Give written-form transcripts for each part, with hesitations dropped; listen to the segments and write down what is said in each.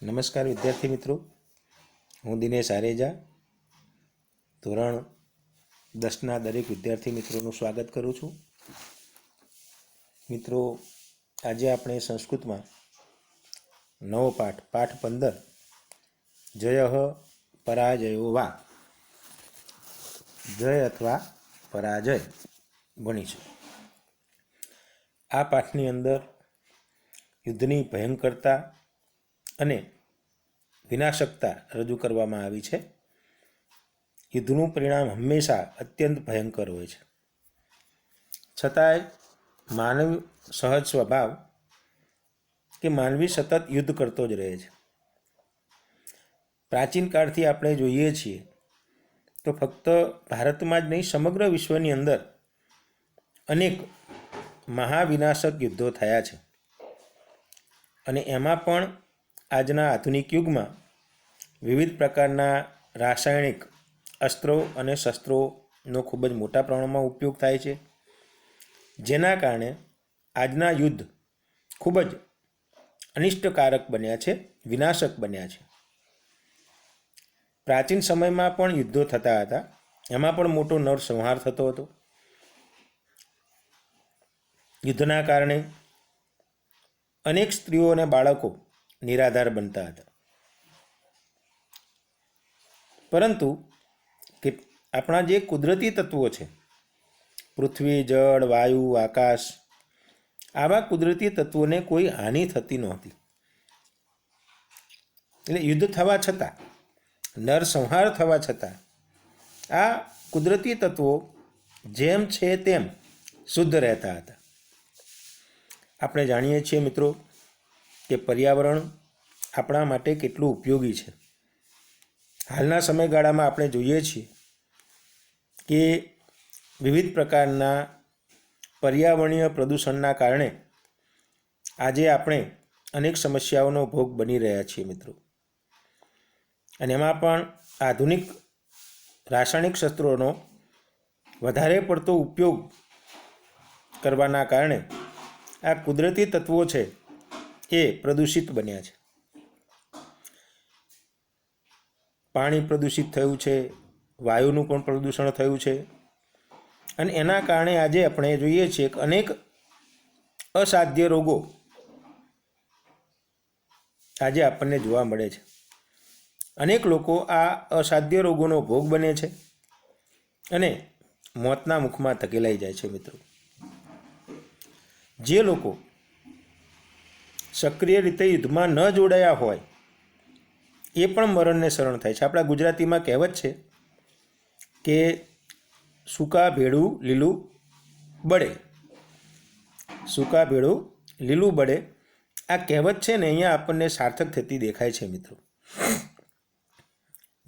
નમસ્કાર વિદ્યાર્થી મિત્રો, હું દિનેશ આરેજા ધોરણ 10ના દરેક વિદ્યાર્થી મિત્રોનું સ્વાગત કરું છું. મિત્રો, આજે આપણે સંસ્કૃતમાં નવો પાઠ 15 જય પરાજયો વા, જય અથવા પરાજય ભણીશું. આ પાઠની અંદર યુદ્ધની ભયંકરતા અને વિનાશકતા રજૂ કરવામાં આવી છે. યુદ્ધનું પરિણામ હંમેશા અત્યંત ભયંકર હોય છે, છતાંય માનવ સહજ સ્વભાવ કે માનવી સતત યુદ્ધ કરતો જ રહે છે. પ્રાચીન કાળથી આપણે જોઈએ છીએ તો ફક્ત ભારતમાં જ નહીં, સમગ્ર વિશ્વની અંદર અનેક મહાવિનાશક યુદ્ધો થયા છે. અને એમાં પણ આજના આધુનિક યુગમાં વિવિધ પ્રકારના રાસાયણિક અસ્ત્રો અને શસ્ત્રોનો ખૂબ જ મોટા પ્રમાણમાં ઉપયોગ થાય છે, જેના કારણે આજના યુદ્ધ ખૂબ જ અનિષ્ટકારક બન્યા છે, વિનાશક બન્યા છે. પ્રાચીન સમયમાં પણ યુદ્ધો થતા હતા, એમાં પણ મોટો નરસંહાર થતો હતો. યુદ્ધના કારણે અનેક સ્ત્રીઓ અને બાળકો નિરાધાર બનતા હતા. પરંતુ આપણા જે કુદરતી તત્વો છે, પૃથ્વી, જળ, વાયુ, આકાશ, આવા કુદરતી તત્વોને કોઈ હાનિ થતી નહોતી. એટલે યુદ્ધ થવા છતાં, નરસંહાર થવા છતાં આ કુદરતી તત્વો જેમ છે તેમ શુદ્ધ રહેતા હતા. આપણે જાણીએ છીએ મિત્રો કે પર્યાવરણ આપણા માટે કેટલું ઉપયોગી છે. હાલના સમયગાળામાં આપણે જોઈએ છીએ કે વિવિધ પ્રકારના પર્યાવરણીય પ્રદૂષણના કારણે આજે આપણે અનેક સમસ્યાઓનો ભોગ બની રહ્યા છીએ મિત્રો. અને એમાં પણ આધુનિક રાસાયણિક શસ્ત્રોનો વધારે પડતો ઉપયોગ કરવાના કારણે આ કુદરતી તત્વો છે એ પ્રદૂષિત બન્યા છે. પાણી પ્રદૂષિત થયું છે, વાયુનું પણ પ્રદૂષણ થયું છે. અને એના કારણે આજે આપણે જોઈએ છીએ કે અનેક અસાધ્ય રોગો આજે આપણને જોવા મળે છે. અનેક લોકો આ અસાધ્ય રોગોનો ભોગ બને છે અને મોતના મુખમાં ધકેલાઈ જાય છે મિત્રો. જે લોકો સક્રિય રીતે યુદ્ધમાં ન જોડાયા હોય એ પણ મરણને શરણ થાય છે. આપણા ગુજરાતીમાં કહેવત છે કે સૂકા ભેળું લીલું બળે, સૂકા ભેળું લીલું બળે. આ કહેવત છે ને, અહીંયા આપણને સાર્થક થતી દેખાય છે મિત્રો.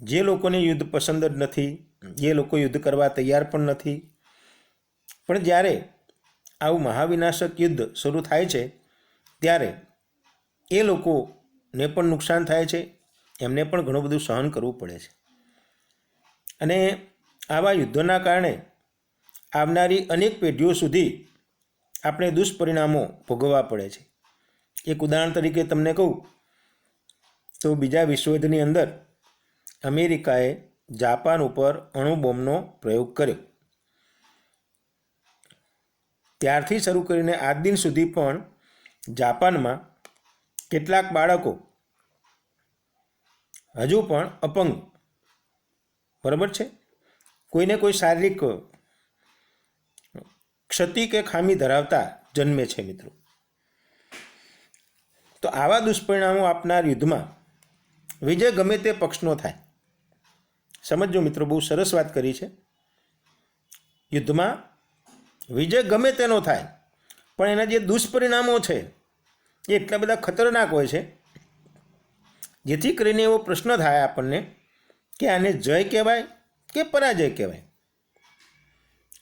જે લોકોને યુદ્ધ પસંદ જ નથી, જે લોકો યુદ્ધ કરવા તૈયાર પણ નથી, પણ જ્યારે આવું મહાવિનાશક યુદ્ધ શરૂ થાય છે ત્યારે એ લોકોને પણ નુકસાન થાય છે, એમને પણ ઘણું બધું સહન કરવું પડે છે. અને આવા યુદ્ધોના કારણે આવનારી અનેક પેઢીઓ સુધી આપણે દુષ્પરિણામો ભોગવવા પડે છે. એક ઉદાહરણ તરીકે તમને કહું તો બીજા વિશ્વયુદ્ધની અંદર અમેરિકાએ જાપાન ઉપર અણુબોમ્બનો પ્રયોગ કર્યો. ત્યારથી શરૂ કરીને આજ દિન સુધી પણ જાપાનમાં કેટલાક બાળકો હજુ પણ અપંગ, બરાબર છે, કોઈને કોઈ શારીરિક ક્ષતિ કે ખામી ધરાવતા જન્મે છે મિત્રો. તો આવા દુષ્પરિણામો આપનાર યુદ્ધમાં વિજય ગમે તે પક્ષનો થાય. સમજો મિત્રો, બહુ સરસ વાત કરી છે. યુદ્ધમાં વિજય ગમે તેનો થાય, પણ એના જે દુષ્પરિણામો છે એ એટલા બધા ખતરનાક હોય છે, જેથી કરીને એવો પ્રશ્ન થાય આપણને કે આને જય કહેવાય કે પરાજય કહેવાય.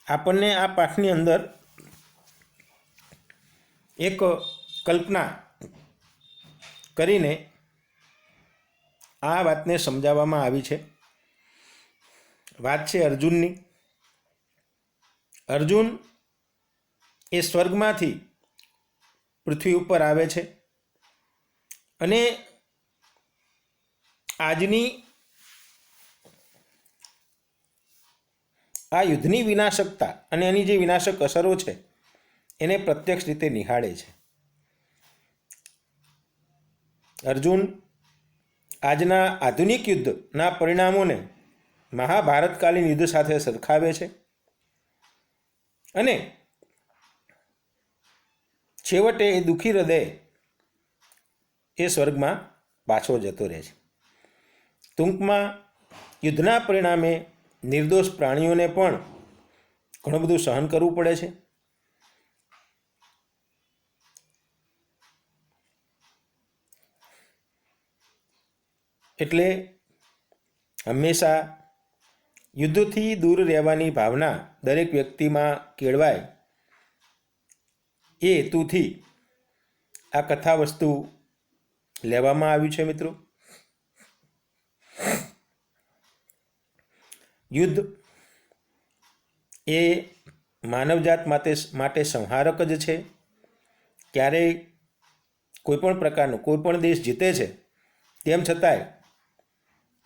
આપણને આ પાઠની અંદર એક કલ્પના કરીને આ વાતને સમજાવવામાં આવી છે. વાત છે અર્જુનની. અર્જુન એ સ્વર્ગમાંથી પૃથ્વી ઉપર આવે છે અને આજની આ યુદ્ધની વિનાશકતા અને એની જે વિનાશક અસરો છે એને પ્રત્યક્ષ રીતે નિહાળે છે. અર્જુન આજના આધુનિક યુદ્ધના પરિણામોને મહાભારતકાલીન યુદ્ધ સાથે સરખાવે છે અને છેવટે એ દુઃખી હૃદય એ સ્વર્ગમાં પાછો જતો રહે છે. ટૂંકમાં યુદ્ધના પરિણામે નિર્દોષ પ્રાણીઓને પણ ઘણું બધું સહન કરવું પડે છે. એટલે હંમેશા યુદ્ધથી દૂર રહેવાની ભાવના દરેક વ્યક્તિમાં કેળવાય એ હેતુથી આ કથા વસ્તુ લેવામાં આવ્યું છે. મિત્રો, યુદ્ધ એ માનવજાત માટે સંહારક જ છે. ક્યારેય કોઈપણ પ્રકારનો કોઈપણ દેશ જીતે છે તેમ છતાંય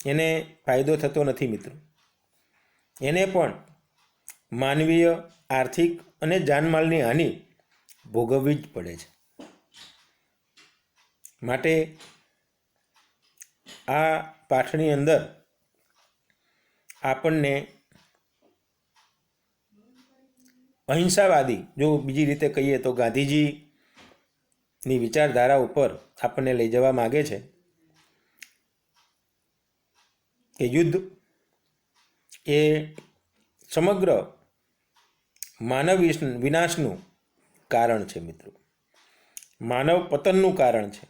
એને ફાયદો થતો નથી. મિત્રો, એને પણ માનવીય, આર્થિક અને જાનમાલની હાનિ ભોગવવી જ પડે છે. માટે આ પાઠની અંદર આપણને અહિંસાવાદી, જો બીજી રીતે કહીએ તો ગાંધીજીની વિચારધારા ઉપર આપણને લઈ જવા માગે છે કે યુદ્ધ એ સમગ્ર માનવ વિનાશનું કારણ છે. મિત્રો, માનવ પતનનું કારણ છે.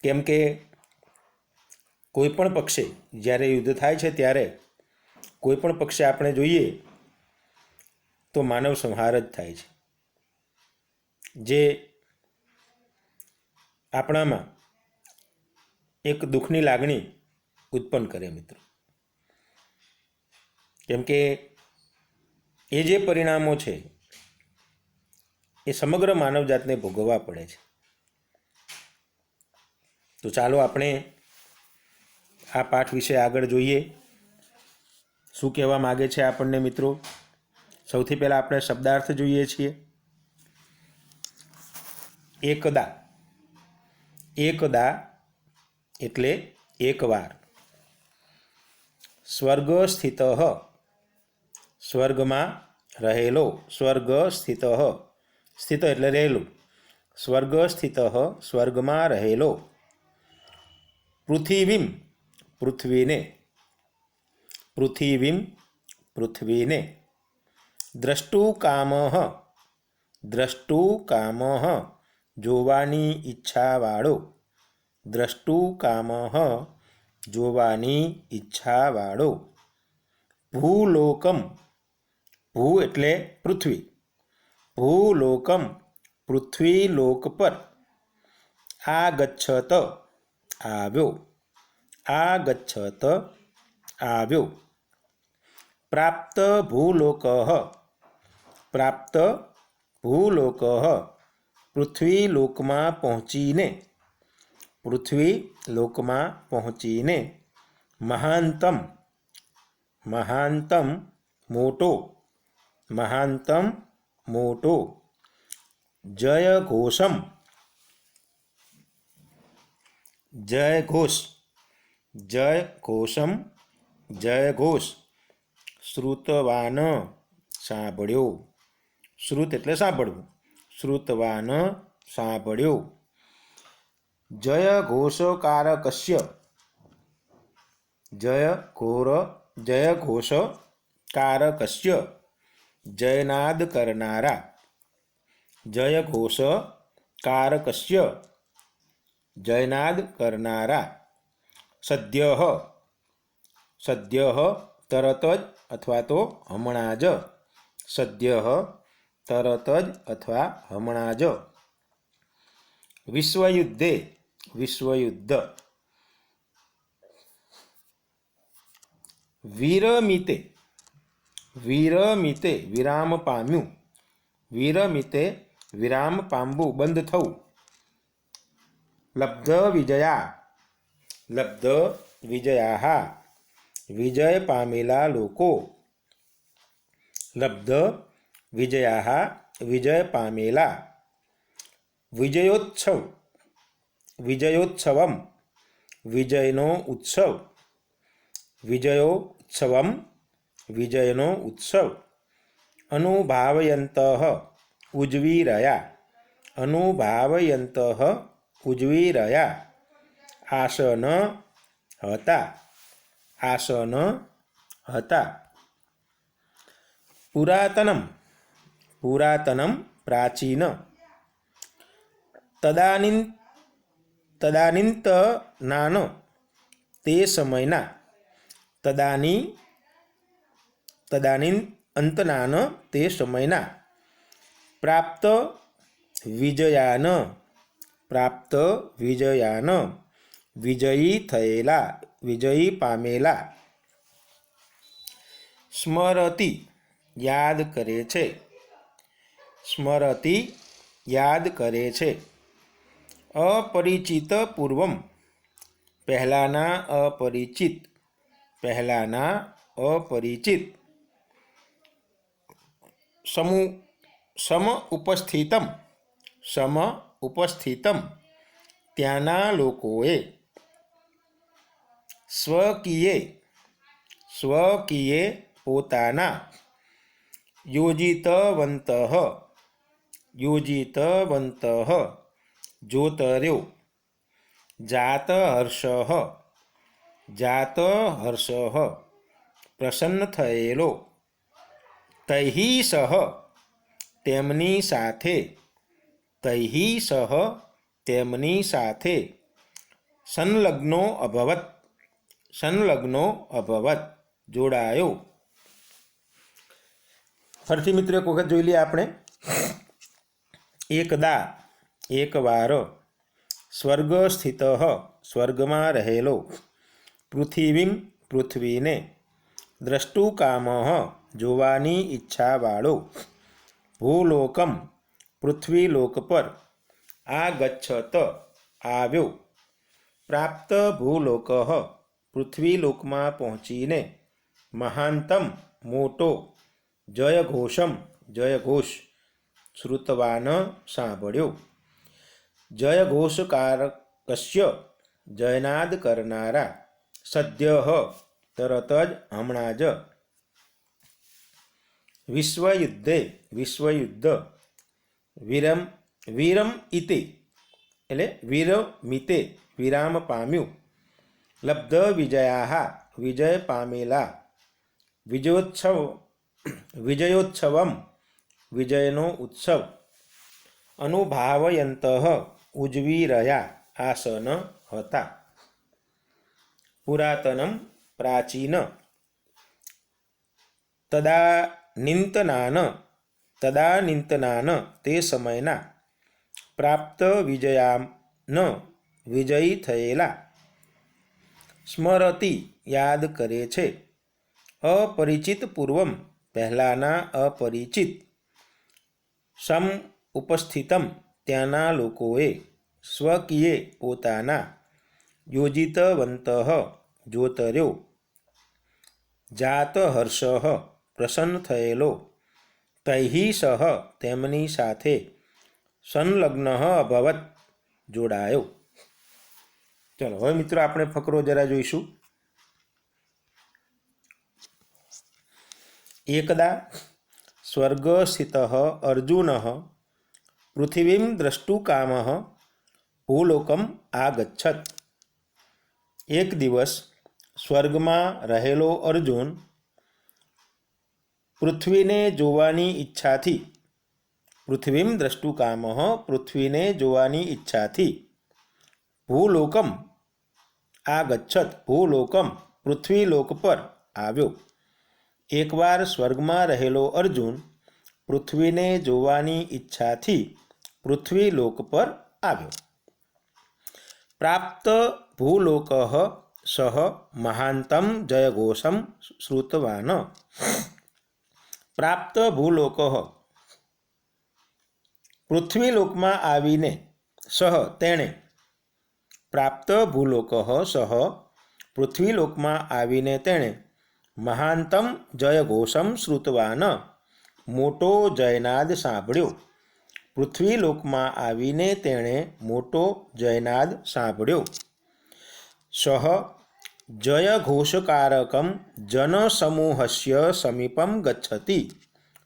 કેમ કે કોઈ પણ પક્ષે જ્યારે યુદ્ધ થાય છે ત્યારે કોઈ પણ પક્ષે આપણે જોઈએ તો માનવ સંહાર જ થાય છે, જે આપણામાં એક દુઃખની લાગણી ઉત્પન્ન કરે. મિત્રો, કેમ કે એ જે પરિણામો છે એ સમગ્ર માનવજાતને ભોગવવા પડે છે. તો ચાલો આપણે આ પાઠ વિશે આગળ જોઈએ. શું કહેવા માગે છે આપણને. મિત્રો, સૌથી પહેલાં આપણે શબ્દાર્થ જોઈએ છીએ. એકદા. એકદા એટલે એકવાર. સ્વર્ગ સ્થિત, સ્વર્ગમાં રહેલો. સ્વર્ગ સ્થિત, સ્થિત એટલે રહેલું. સ્વર્ગ સ્થિત, સ્વર્ગમાં રહેલો. પૃથિવીમ, પૃથ્વીને. પૃથિવીમ, પૃથ્વીને. દ્રષ્ટુકામ, દ્રષ્ટુકામ જોવાની ઈચ્છાવાળો. દ્રષ્ટુકામ જોવાની ઈચ્છાવાળો. ભૂલોકમ, ભૂ એટલે પૃથ્વી. ભૂલોકમ પૃથ્વી લોક પર. આગચ્છત આવ્યો. આગચ્છત આવ્યો. પ્રાપ્ત ભૂલોક, પ્રાપ્ત ભૂલોક પૃથ્વી લોકમાં પહોંચીને. પૃથ્વી લોકમાં પહોંચીને. મહાંતમ, મહાંતમ મોટો. મહાંતમ મોટો. જય ઘોષમ, જય ઘોષ. જય ઘોષમ, જય ઘોષ. શ્રુતવાન સાંભળ્યો. શ્રુત એટલે સાંભળવું. શ્રુતવાન સાંભળ્યો. જય ઘોષકારકસ્ય. જય ઘોષકારકસ્ય જયનાદ કરનારા. જય ઘોષકારકસ્ય જયનાદ કરનારા. સદ્યઃ, સદ્યઃ તરત જ અથવા તો હમણાં જ. સદ્યઃ તરત જ અથવા હમણાં જ. વિશ્વયુદ્ધે, વિશ્વયુદ્ધ. વિરમિતે, વિરમિતે વિરામ પામ્યું. વિરમિતે વિરામ પામવું, બંધ થવું. લબ્ધ વિજયા, લબ્ધ વિજયા વિજય પામેલા લોકો. લબ્ધ વિજયા વિજય પામેલા. વિજયોત્સવ વિજયોત્સવમ વિજયનો ઉત્સવ. વિજયોત્સવમ વિજયનો ઉત્સવ. અનુભાવયંત ઉજવી રહ્યા. અનુભાવયંત ઉજવી રહ્યા. આસન હતા. આસન હતા. પુરાતનમ પુરાતનમ પ્રાચીન. તદાનીંતનાન તે સમયના. તદાનીંતનાન તે સમયના. પ્રાપ્ત વિજયાન પ્રાપ્ત વિજયાન વિજયી થયેલા વિજયી પામેલા. સ્મરતિ યાદ કરે છે. સ્મરતિ યાદ કરે છે. અપરિચિત પૂર્વમ પહેલાંના અપરિચિત. પહેલાંના અપરિચિત. સમ ઉપસ્થિતમ સમ ઉપસ્થિતમ ત્યાંના લોકોએ. સ્વકીયે પોતાના. યોજિતવંત જોતર્યો. જાત હર્ષ પ્રસન્ન થયેલો. તૈઃ સહ તેમની સાથે. તૈઃ સહ તેમની સાથે. સંલગ્નો અભવત જોડાયો. ફરીથી મિત્રો એક વખત જોઈ લઈએ આપણે. એકદા એકવાર. સ્વર્ગ સ્થિત સ્વર્ગમાં રહેલો. પૃથ્વીમ પૃથ્વીને. દ્રષ્ટુકામ જોવાની ઈચ્છાવાળો. ભૂલોકમ પૃથ્વીલોક પર. આગચ્છત આવ્યો. પ્રાપ્ત ભૂલોક પૃથ્વીલોકમાં પહોંચીને. મહાંતમ મોટો. જયઘોષમ જયઘોષ શ્રુતવાન સાંભળ્યો. જયઘોષકારકસ્ય જયનાદ કરનારા. સદ્ય તરત જ હમણાં જ. વિશ્વયુદ્ધ. વીરમ ઇતે એટલે વીરમિતે વિરામ પામ્યું. લબ્ધ વિજયા વિજય પામેલા. વિજયોત્સવમ વિજયનો ઉત્સવ. અનુભાવયંત ઉજવી રહ્યા. આસન હતા. પુરાતનમ પ્રાચીન. તદાનીંતનાન તે સમયના. પ્રાપ્ત વિજયાન વિજયી થયેલા. સ્મરતિ યાદ કરે છે. અપરિચિત પૂર્વમ પહેલાંના અપરિચિત. સમ ઉપસ્થિતમ ત્યાંના લોકોએ. સ્વકીયે પોતાના. યોજિતવંત જોતર્યો. જાત હર્ષ પ્રસન્ન થયેલો. તૈઃ સહ તેમની સાથે. સંલગ્ન અભવત જોડાયો. ચલો હવે મિત્રો આપણે ફકરો જરા જોઈશું. એકદા સ્વર્ગસ્થિત અર્જુન પૃથ્વીમ દ્રષ્ટુકામ ભૂલોકમ આગચ્છત. એક દિવસ સ્વર્ગમાં રહેલો અર્જુન પૃથ્વીને જોવાની ઈચ્છાથી. પૃથ્વીમ દ્રષ્ટુકામ પૃથ્વીને જોવાની ઈચ્છાથી. ભૂલોકમ આગચ્છત ભૂલોકમ પૃથ્વીલોક પર આવ્યો. એકવાર સ્વર્ગમાં રહેલો અર્જુન પૃથ્વીને જોવાની ઈચ્છાથી પૃથ્વીલોક પર આવ્યો. પ્રાપ્ત ભૂલોક સહ મહાંતમ જયઘોષમ શ્રુતવાન. પ્રાપ્ત ભૂલોક પૃથ્વીલોકમાં આવીને. સહ તેણે. પ્રાપ્ત ભૂલોક સહ પૃથ્વીલોકમાં આવીને તેણે મહાંતમ જયઘોષમ શ્રુતવાન મોટો જયનાદ સાંભળ્યો. પૃથ્વીલોકમાં આવીને તેણે મોટો જયનાદ સાંભળ્યો. સહ જયઘોષકારકમ જનસમૂહસ્ય સમીપમ ગચ્છતિ.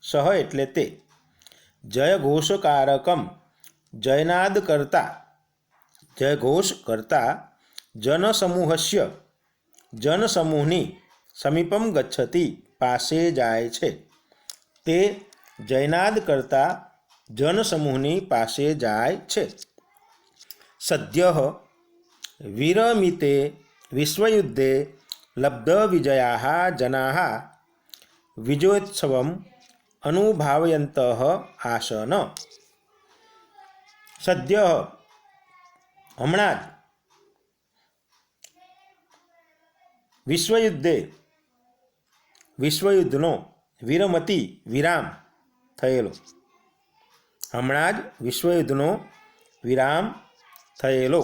સહ એટલે તે. જયઘોષકારકમ જયનાદ કરતા, જયઘોષ કરતા, જનસમૂહસ્ય જનસમૂહની, સમીપમ ગચ્છતિ પાસે જાય છે. તે જયનાદ કરતા જનસમૂહની પાસે જાય છે. સદ્યઃ વિરમિતે વિશ્વયુદ્ધે લબ્ધવિજયાઃ જનાઃ વિજયોત્સવમ અનુભાવયन्तઃ આસન. સદ્ય હમણાં જ વિશ્વયુદ્ધે વિશ્વયુદ્ધનો વિરમતિ વિરામ થયેલો, હમણાં જ વિશ્વયુદ્ધનો વિરામ થયેલો.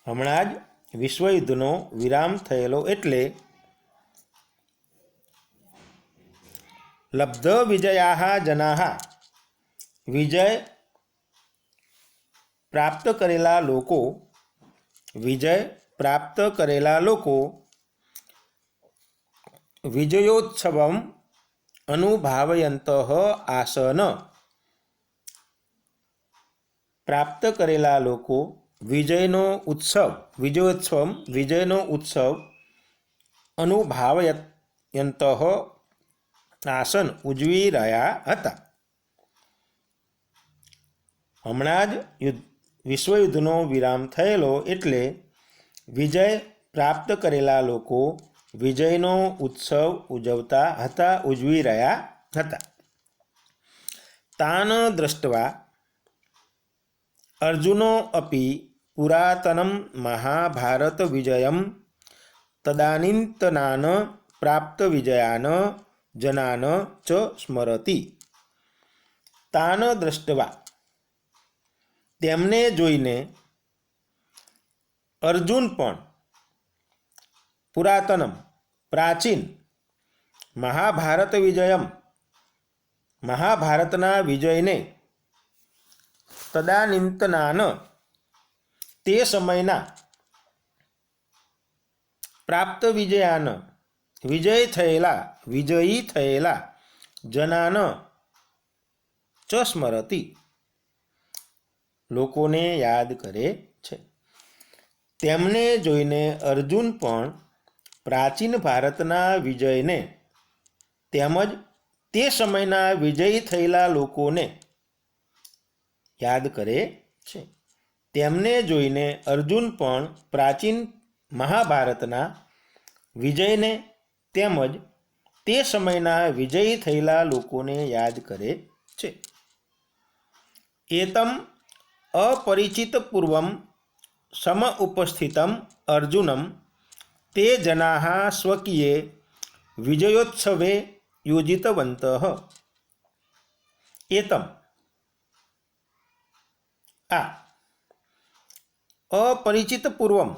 હમણાં જ વિશ્વયુદ્ધનો વિરામ થયેલો એટલે લબ્ધ વિજયા જનાહ, વિજય પ્રાપ્ત કરેલા લોકો, વિજય પ્રાપ્ત કરેલા લોકો વિજયોત્સવમ અનુભાવયંતઃ આસન. પ્રાપ્ત કરેલા લોકો વિજયનો ઉત્સવ, વિજયોત્સવમ વિજયનો ઉત્સવ અનુભાવયંતઃ આસન ઉજવી રહ્યા હતા. હમણાં જ વિશ્વયુદ્ધનો વિરામ થયેલો એટલે વિજય પ્રાપ્ત કરેલા લોકો વિજયનો ઉત્સવ ઉજવતા હતા, ઉજવી રહ્યા હતા. તાન દ્રષ્ટવા અર્જુનો અપી પુરાતનમ મહાભારત વિજયમ તદાનીંતનાન પ્રાપ્ત વિજયાન જનાન ચ સ્મરતિ. તાન દ્રષ્ટવા તેમને જોઈને અર્જુન પણ પુરાતનમ પ્રાચીન મહાભારત વિજયમ મહાભારતના વિજયને તદાનીંતનાન તે સમયના પ્રાપ્ત વિજયાન વિજયી થયેલા જનાન ચ સ્મરતિ લોકોને યાદ કરે છે. તેમને જોઈને અર્જુન પણ પ્રાચીન ભારતના વિજયને તેમજ તે સમયના વિજયી થયેલા લોકોને યાદ કરે છે. તેમને જોઈને અર્જુન પણ પ્રાચીન મહાભારતના વિજયને તેમજ તે સમયના વિજયી થયેલા લોકોને યાદ કરે છે. એતમ અપરિચિત પૂર્વમ સમ ઉપસ્થિતમ અર્જુનમ તે જનાઃ સ્વકીયે વિજયોત્સવે યોજિતવन्तઃ. એતમ આ અપરિચિત પૂર્વમ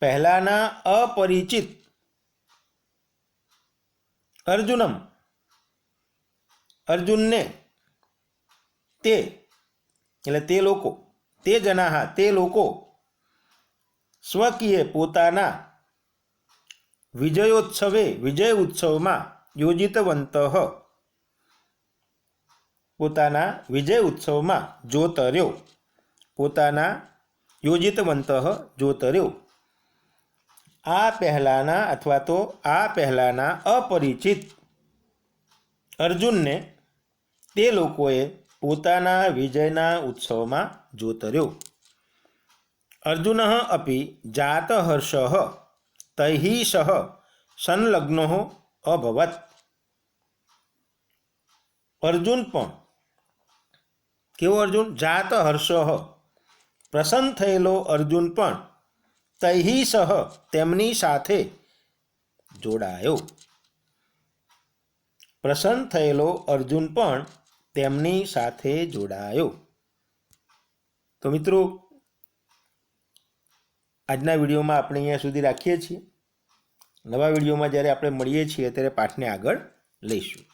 પહેલાના અપરિચિત અર્જુનમ અર્જુનને તે એટલે તે લોકો, તે જનાહ તે લોકો સ્વકીય પોતાના વિજયોત્સવે વિજય ઉત્સવમાં યોજિતવંતઃ પોતાના વિજય ઉત્સવમાં જોતર્યો, પોતાના યોજિતવંતઃ જોતર્યો. આ પહેલાના અથવા તો આ પહેલાના અપરિચિત અર્જુનને તે લોકોએ પોતાના વિજયના ઉત્સવમાં જોતર્યો. અર્જુન અપી જાતહર્ષ તૈઃ સહ સંલગ્નો અભવત. અર્જુન પણ કેવો અર્જુન? જાતહર્ષ પ્રસન્ન થયેલો અર્જુન પણ તૈઃ સહ તેમની સાથે જોડાયો. પ્રસન્ન થયેલો અર્જુન પણ તેમની સાથે જોડાયો. તો મિત્રો, આજના વિડીયોમાં આપણે અહીંયા સુધી રાખીએ છીએ. નવા વિડીયોમાં જ્યારે આપણે મળીએ છીએ ત્યારે પાઠને આગળ લઈશું.